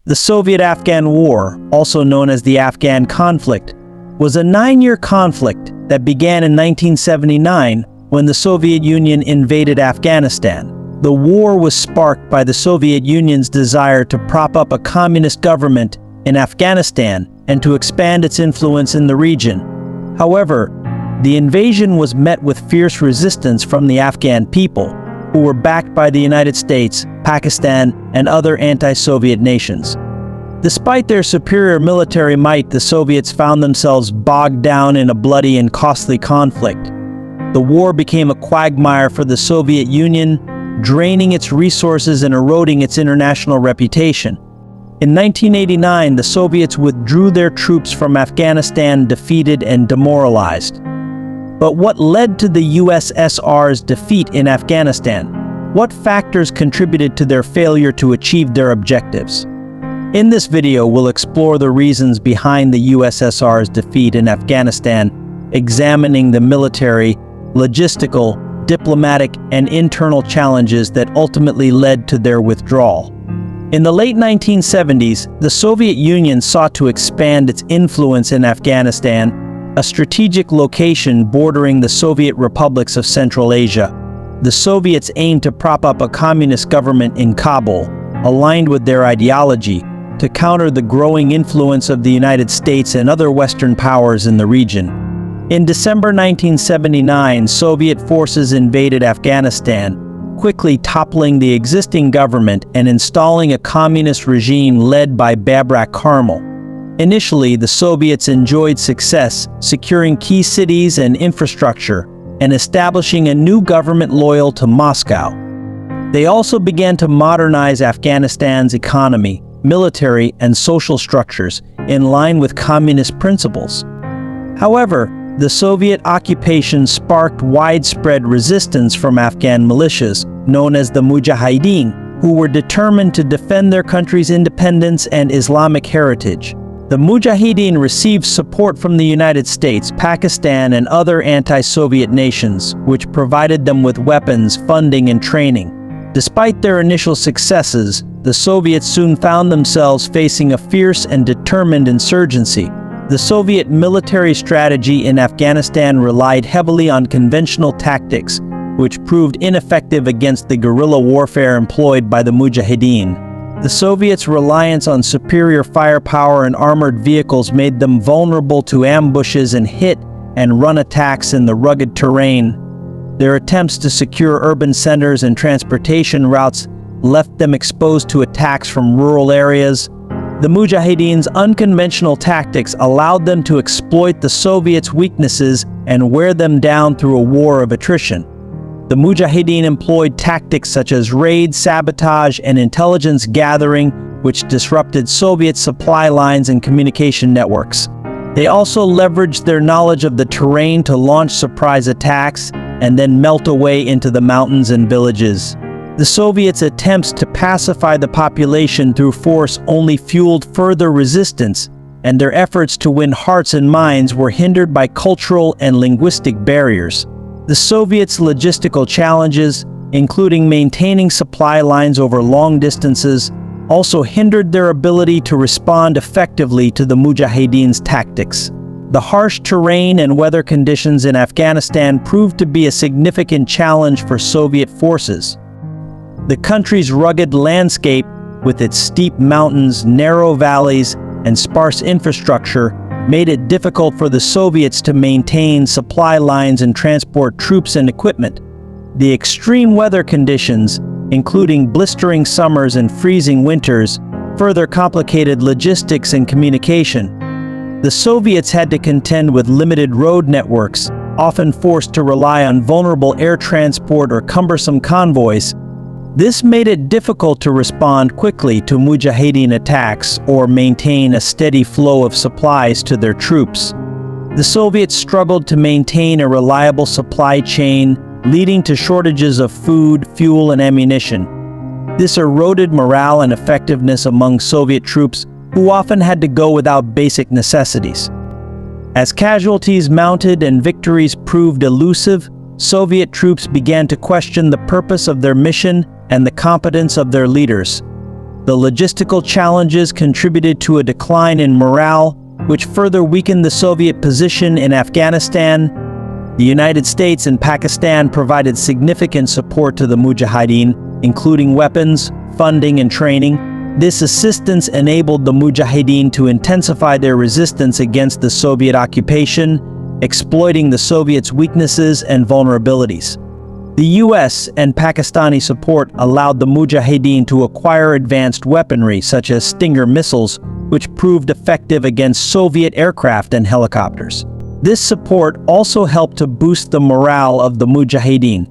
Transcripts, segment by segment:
The Soviet-Afghan War, also known as the Afghan Conflict, was a 9-year conflict that began in 1979 when the Soviet Union invaded Afghanistan. The war was sparked by the Soviet Union's desire to prop up a communist government in Afghanistan and to expand its influence in the region. However, the invasion was met with fierce resistance from the Afghan people, who were backed by the United States, Pakistan, and other anti-Soviet nations. Despite their superior military might, the Soviets found themselves bogged down in a bloody and costly conflict. The war became a quagmire for the Soviet Union, draining its resources and eroding its international reputation. In 1989, the Soviets withdrew their troops from Afghanistan, defeated and demoralized. But what led to the USSR's defeat in Afghanistan? What factors contributed to their failure to achieve their objectives? In this video, we'll explore the reasons behind the USSR's defeat in Afghanistan, examining the military, logistical, diplomatic, and internal challenges that ultimately led to their withdrawal. In the late 1970s, the Soviet Union sought to expand its influence in Afghanistan, a strategic location bordering the Soviet republics of Central Asia. The Soviets aimed to prop up a communist government in Kabul, aligned with their ideology, to counter the growing influence of the United States and other Western powers in the region. In December 1979, Soviet forces invaded Afghanistan, quickly toppling the existing government and installing a communist regime led by Babrak Karmal. Initially, the Soviets enjoyed success, securing key cities and infrastructure, and establishing a new government loyal to Moscow. They also began to modernize Afghanistan's economy, military, and social structures in line with communist principles. However, the Soviet occupation sparked widespread resistance from Afghan militias, known as the Mujahideen, who were determined to defend their country's independence and Islamic heritage. The Mujahideen received support from the United States, Pakistan, and other anti-Soviet nations, which provided them with weapons, funding, and training. Despite their initial successes, the Soviets soon found themselves facing a fierce and determined insurgency. The Soviet military strategy in Afghanistan relied heavily on conventional tactics, which proved ineffective against the guerrilla warfare employed by the Mujahideen. The Soviets' reliance on superior firepower and armored vehicles made them vulnerable to ambushes and hit-and-run attacks in the rugged terrain. Their attempts to secure urban centers and transportation routes left them exposed to attacks from rural areas. The Mujahideen's unconventional tactics allowed them to exploit the Soviets' weaknesses and wear them down through a war of attrition. The Mujahideen employed tactics such as raid, sabotage, and intelligence gathering, which disrupted Soviet supply lines and communication networks. They also leveraged their knowledge of the terrain to launch surprise attacks and then melt away into the mountains and villages. The Soviets' attempts to pacify the population through force only fueled further resistance, and their efforts to win hearts and minds were hindered by cultural and linguistic barriers. The Soviets' logistical challenges, including maintaining supply lines over long distances, also hindered their ability to respond effectively to the Mujahideen's tactics. The harsh terrain and weather conditions in Afghanistan proved to be a significant challenge for Soviet forces. The country's rugged landscape, with its steep mountains, narrow valleys, and sparse infrastructure, made it difficult for the Soviets to maintain supply lines and transport troops and equipment. The extreme weather conditions, including blistering summers and freezing winters, further complicated logistics and communication. The Soviets had to contend with limited road networks, often forced to rely on vulnerable air transport or cumbersome convoys. This made it difficult to respond quickly to Mujahideen attacks or maintain a steady flow of supplies to their troops. The Soviets struggled to maintain a reliable supply chain, leading to shortages of food, fuel, and ammunition. This eroded morale and effectiveness among Soviet troops, who often had to go without basic necessities. As casualties mounted and victories proved elusive, Soviet troops began to question the purpose of their mission and the competence of their leaders. The logistical challenges contributed to a decline in morale, which further weakened the Soviet position in Afghanistan. The United States and Pakistan provided significant support to the Mujahideen, including weapons, funding, and training. This assistance enabled the Mujahideen to intensify their resistance against the Soviet occupation, exploiting the Soviets' weaknesses and vulnerabilities. The US and Pakistani support allowed the Mujahideen to acquire advanced weaponry such as Stinger missiles, which proved effective against Soviet aircraft and helicopters. This support also helped to boost the morale of the Mujahideen,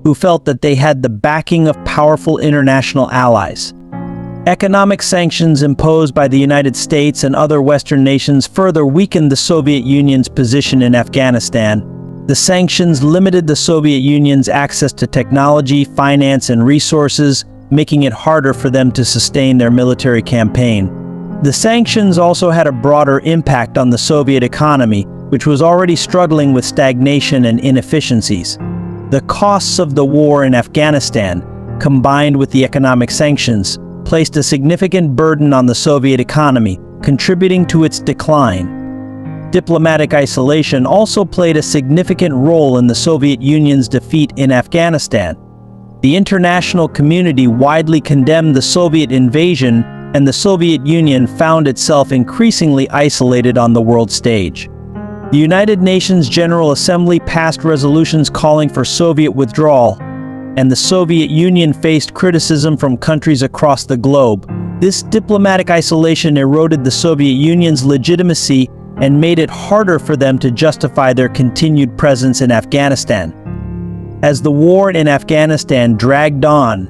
who felt that they had the backing of powerful international allies. Economic sanctions imposed by the United States and other Western nations further weakened the Soviet Union's position in Afghanistan. The sanctions limited the Soviet Union's access to technology, finance, and resources, making it harder for them to sustain their military campaign. The sanctions also had a broader impact on the Soviet economy, which was already struggling with stagnation and inefficiencies. The costs of the war in Afghanistan, combined with the economic sanctions, placed a significant burden on the Soviet economy, contributing to its decline. Diplomatic isolation also played a significant role in the Soviet Union's defeat in Afghanistan. The international community widely condemned the Soviet invasion, and the Soviet Union found itself increasingly isolated on the world stage. The United Nations General Assembly passed resolutions calling for Soviet withdrawal, and the Soviet Union faced criticism from countries across the globe. This diplomatic isolation eroded the Soviet Union's legitimacy and made it harder for them to justify their continued presence in Afghanistan. As the war in Afghanistan dragged on,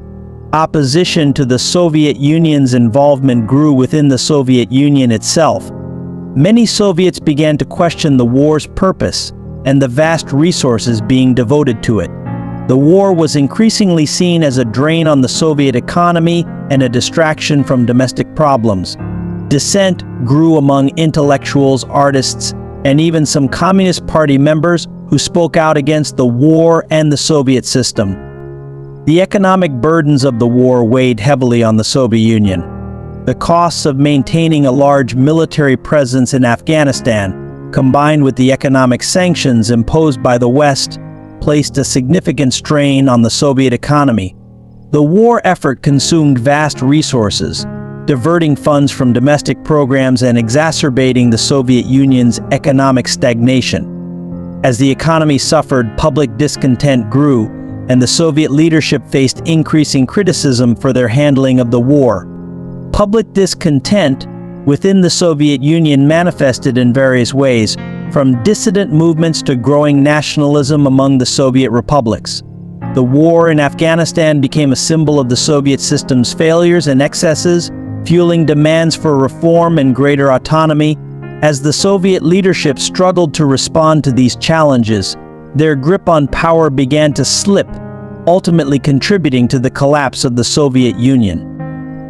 opposition to the Soviet Union's involvement grew within the Soviet Union itself. Many Soviets began to question the war's purpose and the vast resources being devoted to it. The war was increasingly seen as a drain on the Soviet economy and a distraction from domestic problems. Dissent grew among intellectuals, artists, and even some Communist Party members who spoke out against the war and the Soviet system. The economic burdens of the war weighed heavily on the Soviet Union. The costs of maintaining a large military presence in Afghanistan, combined with the economic sanctions imposed by the West, placed a significant strain on the Soviet economy. The war effort consumed vast resources, diverting funds from domestic programs and exacerbating the Soviet Union's economic stagnation. As the economy suffered, public discontent grew, and the Soviet leadership faced increasing criticism for their handling of the war. Public discontent within the Soviet Union manifested in various ways, from dissident movements to growing nationalism among the Soviet republics. The war in Afghanistan became a symbol of the Soviet system's failures and excesses, fueling demands for reform and greater autonomy. As the Soviet leadership struggled to respond to these challenges, their grip on power began to slip, ultimately contributing to the collapse of the Soviet Union.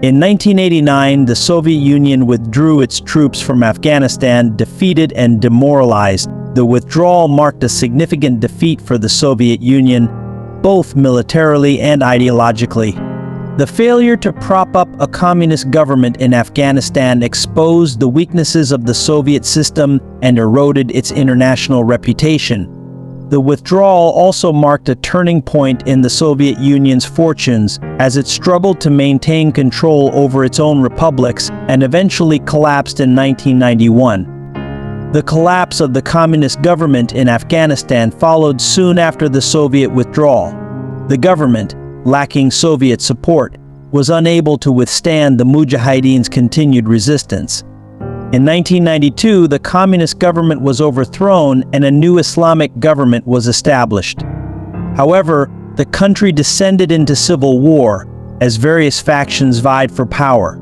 In 1989, the Soviet Union withdrew its troops from Afghanistan, defeated and demoralized. The withdrawal marked a significant defeat for the Soviet Union, both militarily and ideologically. The failure to prop up a communist government in Afghanistan exposed the weaknesses of the Soviet system and eroded its international reputation. The withdrawal also marked a turning point in the Soviet Union's fortunes as it struggled to maintain control over its own republics and eventually collapsed in 1991. The collapse of the communist government in Afghanistan followed soon after the Soviet withdrawal. The government, lacking Soviet support, was unable to withstand the Mujahideen's continued resistance. In 1992, the communist government was overthrown and a new Islamic government was established. However, the country descended into civil war as various factions vied for power.